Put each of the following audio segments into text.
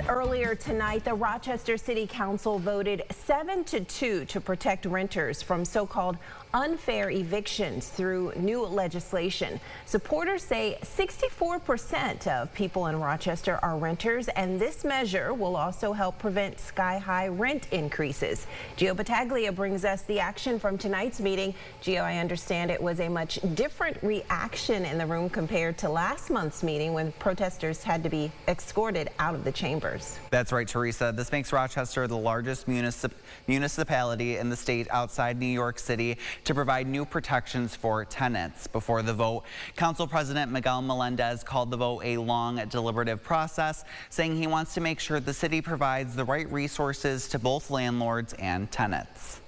Earlier tonight, the Rochester City Council voted 7-2 to protect renters from so-called unfair evictions through new legislation. Supporters say 64% of people in Rochester are renters, and this measure will also help prevent sky-high rent increases. Gio Battaglia brings us the action from tonight's meeting. Gio, I understand it was a much different reaction in the room compared to last month's meeting when protesters had to be escorted out of the chambers. That's right, Teresa. This makes Rochester the largest municipality in the state outside New York City to provide new protections for tenants. Before the vote, Council President Miguel Melendez called the vote a long, deliberative process, saying he wants to make sure the city provides the right resources to both landlords and tenants.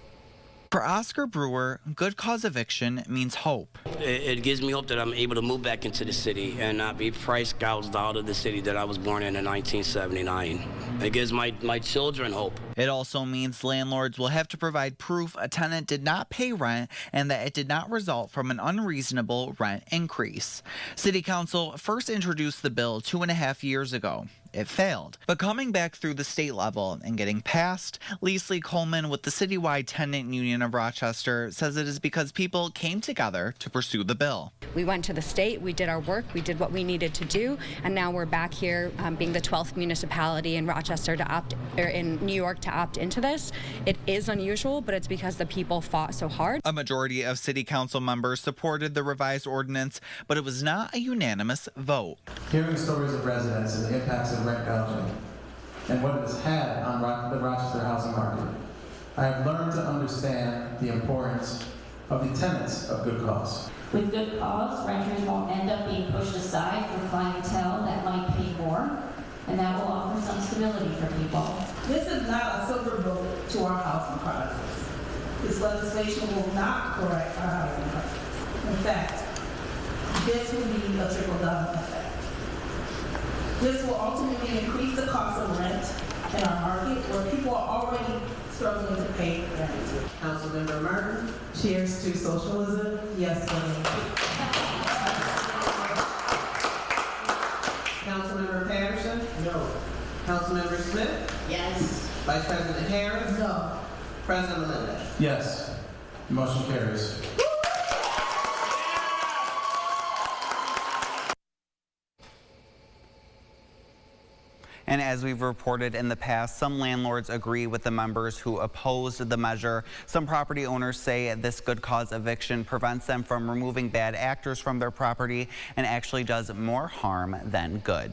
For Oscar Brewer, Good Cause Eviction means hope. It gives me hope that I'm able to move back into the city and not be price gouged out of the city that I was born in 1979. It gives my children hope. It also means landlords will have to provide proof a tenant did not pay rent and that it did not result from an unreasonable rent increase. City Council first introduced the bill 2.5 years ago. It failed. But coming back through the state level and getting passed, Leslie Coleman with the Citywide Tenant Union of Rochester says it is because people came together to pursue the bill. We went to the state, we did our work, we did what we needed to do, and now we're back here being the 12th municipality in Rochester in New York to opt into this. It is unusual, but it's because the people fought so hard. A majority of City Council members supported the revised ordinance, but it was not a unanimous vote. Hearing stories of residents and the impacts of rent gouging and what it has had on the Rochester housing market, I have learned to understand the importance of the tenets of good cause. With good cause, renters won't end up being pushed aside for clientele that might pay more, and that will offer some stability for people. This is not a silver bullet to our housing crisis. This legislation will not correct our housing crisis. In fact, this will be a trickle-down effect. This will ultimately increase the cost of rent in our market where people are already struggling to pay rent. Councilmember Martin. Cheers to socialism. Yes, women. Councilmember Patterson. No. Councilmember Smith. Yes. Vice President Harris. No. President Melendez. Yes. The motion carries. And as we've reported in the past, some landlords agree with the members who opposed the measure. Some property owners say this good cause eviction prevents them from removing bad actors from their property and actually does more harm than good.